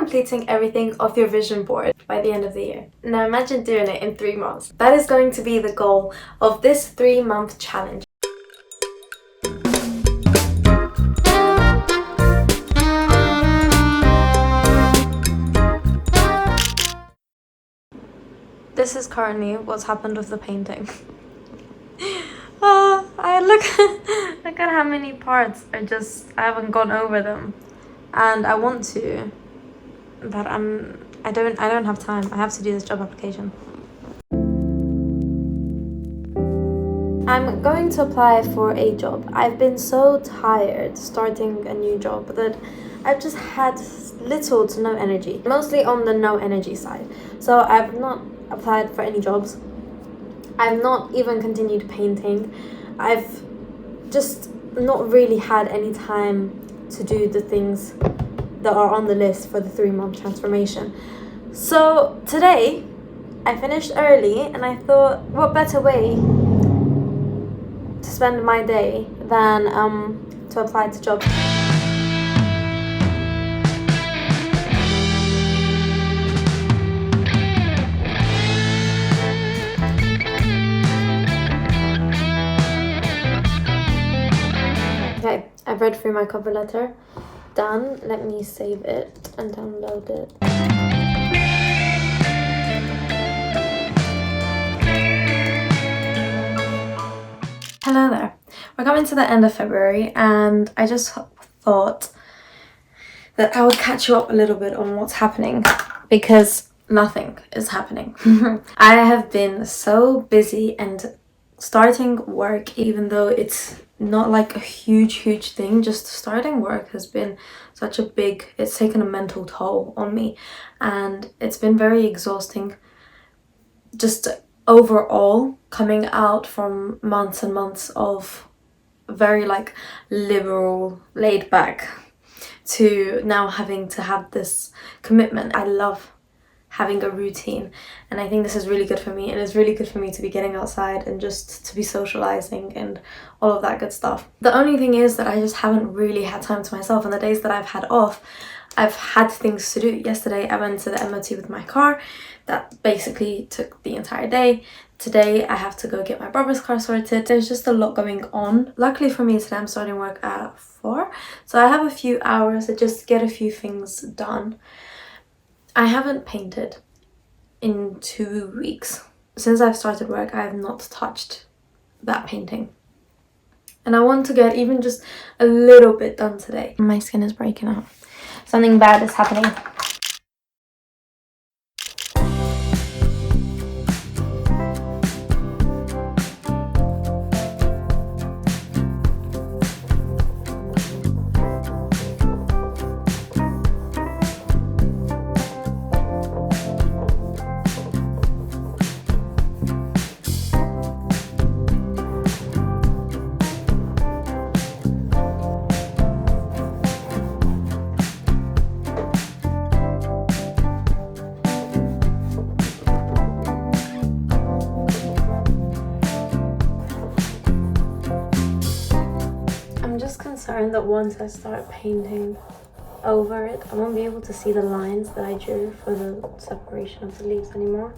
completing everything off your vision board by the end of the year. Now imagine doing it in 3 months. That is going to be the goal of this 3-month challenge. This is currently what's happened with the painting. I look at how many parts are just, I haven't gone over them, and I want to, but I don't have time. I have to do this job application. I'm going to apply for a job. I've been so tired starting a new job that I've just had little to no energy, mostly on the no energy side. So I've not applied for any jobs. I've not even continued painting. I've just not really had any time to do the things that are on the list for the 3-month transformation. So today I finished early, and I thought, what better way to spend my day than to apply to jobs. Okay, I've read through my cover letter. Done. Let me save it and download it. Hello there. We're coming to the end of February, and I just thought that I would catch you up a little bit on what's happening, because nothing is happening. I have been so busy, and starting work, even though it's not like a huge thing, just starting work has been such a big, it's taken a mental toll on me, and it's been very exhausting just overall, coming out from months and months of very like liberal, laid back, to now having to have this commitment. I love having a routine, and I think this is really good for me, and it's really good for me to be getting outside and just to be socializing and all of that good stuff. The only thing is that I just haven't really had time to myself, and the days that I've had off, I've had things to do. Yesterday I went to the MOT with my car. That basically took the entire day. Today I have to go get my brother's car sorted. There's just a lot going on. Luckily for me today I'm starting work at 4, so I have a few hours to just get a few things done. I haven't painted in 2 weeks. Since I've started work, I have not touched that painting. And I want to get even just a little bit done today. My skin is breaking out. Something bad is happening. Concerned that once I start painting over it, I won't be able to see the lines that I drew for the separation of the leaves anymore.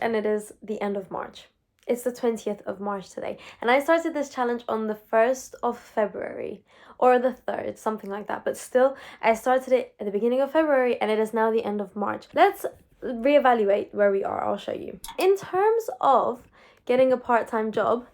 And it is the end of March. It's the 20th of March today, and I started this challenge on the 1st of February or the 3rd, something like that, but still I started it at the beginning of February, and it is now the end of March. Let's reevaluate where we are. I'll show you. In terms of getting a part-time job,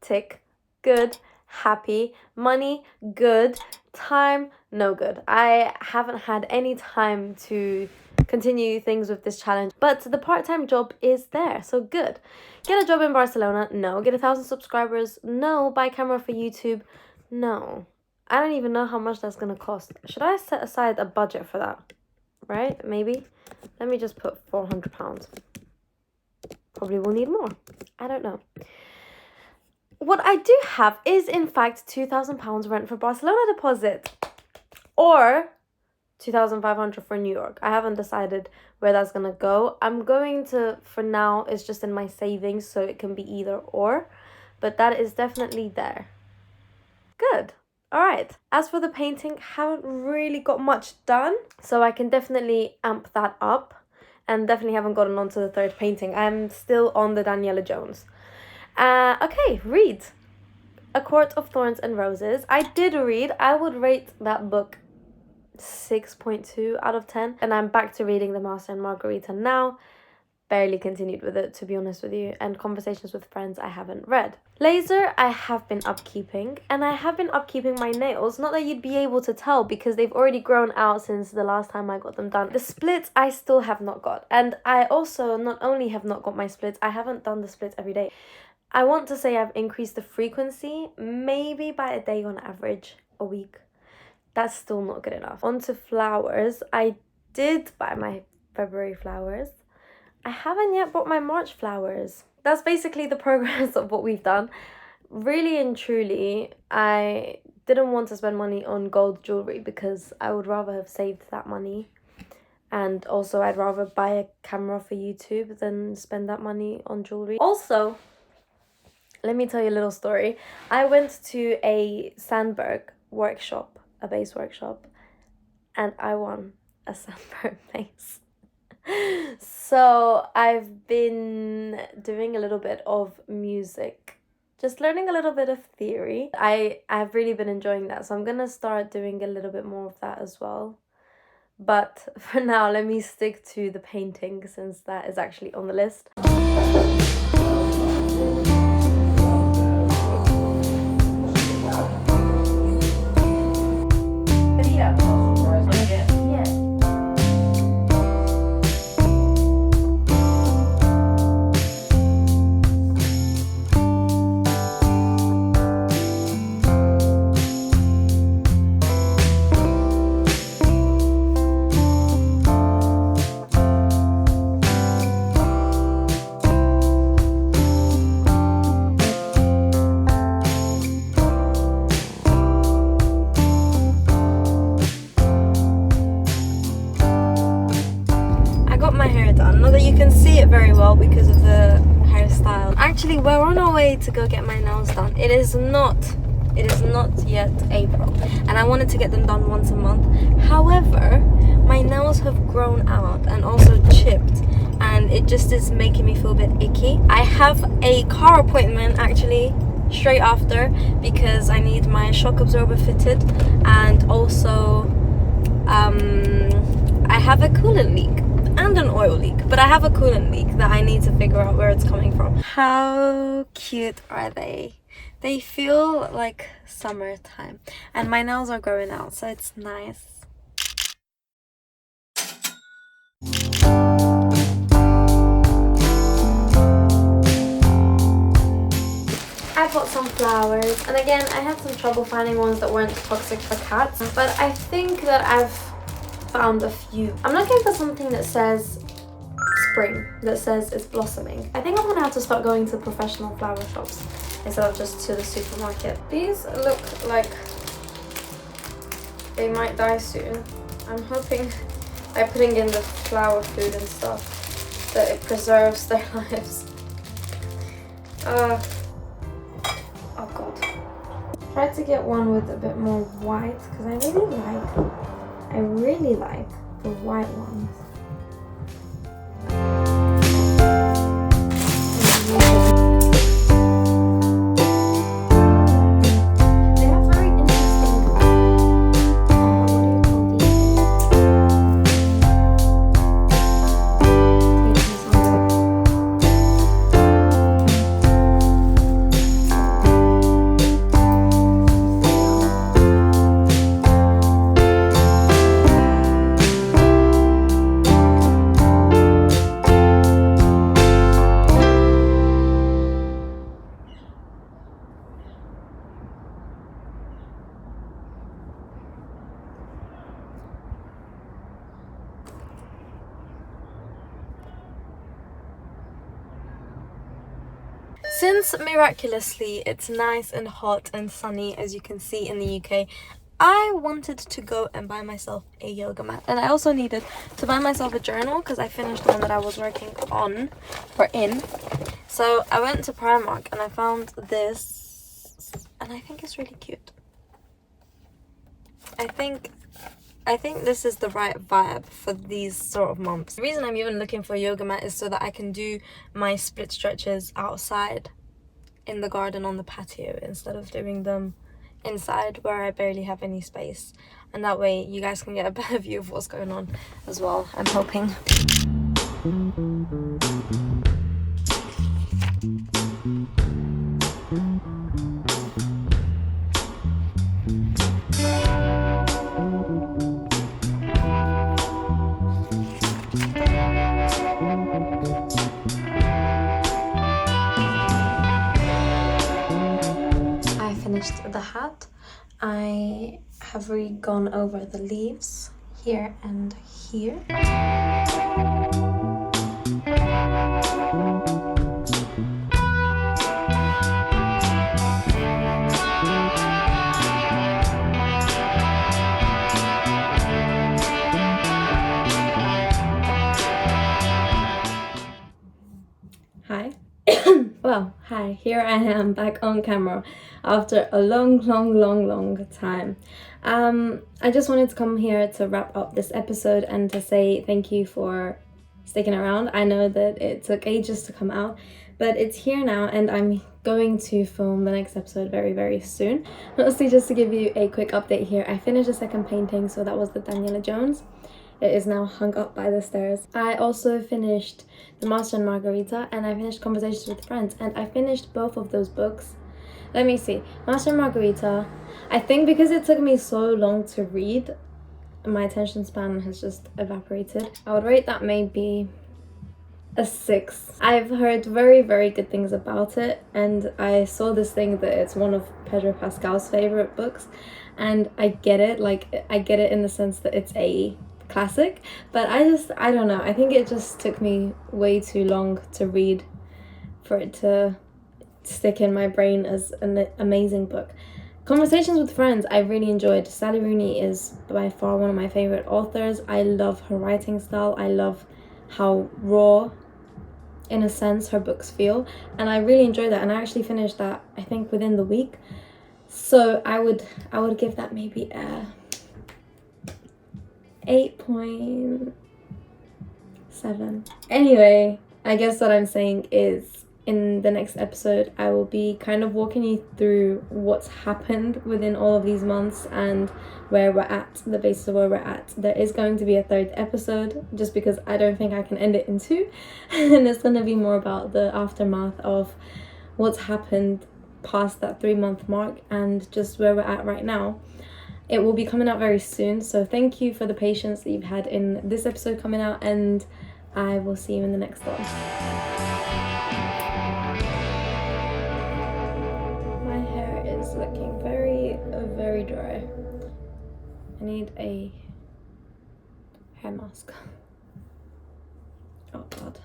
tick, good, happy, money, good, time, no good. I haven't had any time to continue things with this challenge, but the part-time job is there, so good. Get a job in Barcelona? No. Get 1,000 subscribers? No. Buy a camera for YouTube? No. I don't even know how much that's gonna cost. Should I set aside a budget for that? Right? Maybe. Let me just put £400. Probably will need more. I don't know. What I do have is, in fact, £2,000 rent for Barcelona deposit. Or 2,500 for New York. I haven't decided where that's gonna go. I'm going to, for now, it's just in my savings, so it can be either or. But that is definitely there. Good. All right. As for the painting, haven't really got much done, so I can definitely amp that up. And definitely haven't gotten on to the third painting. I'm still on the Daniela Jones. Okay, read. A Court of Thorns and Roses. I did read. I would rate that book 6.2 out of 10. And I'm back to reading The Master and Margarita now. Barely continued with it, to be honest with you. And Conversations with Friends I haven't read. Laser I have been upkeeping. And I have been upkeeping my nails. Not that you'd be able to tell because they've already grown out since the last time I got them done. The splits I still have not got. And I also not only have not got my splits, I haven't done the splits every day. I want to say I've increased the frequency, maybe by a day on average, a week. That's still not good enough. On to flowers. I did buy my February flowers. I haven't yet bought my March flowers. That's basically the progress of what we've done. Really and truly, I didn't want to spend money on gold jewelry because I would rather have saved that money. And also I'd rather buy a camera for YouTube than spend that money on jewelry. Also, let me tell you a little story. I went to a Sandberg workshop, a base workshop, and I won a Sandberg base. So I've been doing a little bit of music, just learning a little bit of theory. I've really been enjoying that, so I'm gonna start doing a little bit more of that as well. But for now, let me stick to the painting since that is actually on the list. Very well because of the hairstyle. Actually, we're on our way to go get my nails done. It is not yet April, and I wanted to get them done once a month. However, my nails have grown out and also chipped, and it just is making me feel a bit icky. I have a car appointment actually straight after because I need my shock absorber fitted, and also I have a coolant leak and an oil leak, but I have a coolant leak that I need to figure out where it's coming from. How cute are they? They feel like summertime, and my nails are growing out, so it's nice. I bought some flowers, and again I had some trouble finding ones that weren't toxic for cats, but I think that I've found a few. I'm looking for something that says spring, that says it's blossoming. I think I'm gonna have to start going to professional flower shops instead of just to the supermarket. These look like they might die soon. I'm hoping by putting in the flower food and stuff that it preserves their lives. Oh god. Tried to get one with a bit more white because I really like the white ones. They have very interesting, what do you call Since miraculously it's nice and hot and sunny, as you can see in the UK, I wanted to go and buy myself a yoga mat, and I also needed to buy myself a journal because I finished the one that I was working on or in. So I went to Primark and I found this, and I think it's really cute. I think this is the right vibe for these sort of months. The reason I'm even looking for a yoga mat is so that I can do my split stretches outside in the garden on the patio instead of doing them inside where I barely have any space, and that way you guys can get a better view of what's going on as well, I'm hoping. I finished the hat. I have really gone over the leaves here and here. Hi. Well, hi, here I am back on camera after a long time. I just wanted to come here to wrap up this episode and to say thank you for sticking around. I know that it took ages to come out, but it's here now, and I'm going to film the next episode very soon. Mostly just to give you a quick update here. I finished the second painting, so that was the Daniela Jones. It is now hung up by the stairs. I also finished The Master and Margarita, and I finished Conversations with Friends, and I finished both of those books. Let me see. Master and Margarita, I think because it took me so long to read, my attention span has just evaporated. I would rate that maybe a 6. I've heard very good things about it, and I saw this thing that it's one of Pedro Pascal's favorite books, and I get it. Like, I get it in the sense that it's a classic, but I don't know, I think it just took me way too long to read for it to stick in my brain as an amazing book. Conversations with Friends I really enjoyed. Sally Rooney is by far one of my favorite authors. I love her writing style. I love how raw, in a sense, her books feel, and I really enjoyed that, and I actually finished that I think within the week. So I would give that maybe a 8.7. Anyway, I guess what I'm saying is in the next episode I will be kind of walking you through what's happened within all of these months and where we're at, the basis of where we're at. There is going to be a third episode just because I don't think I can end it in 2 and it's going to be more about the aftermath of what's happened past that 3-month mark and just where we're at right now. It will be coming out very soon, so thank you for the patience that you've had in this episode coming out, and I will see you in the next one. My hair is looking very dry. I need a hair mask. Oh god.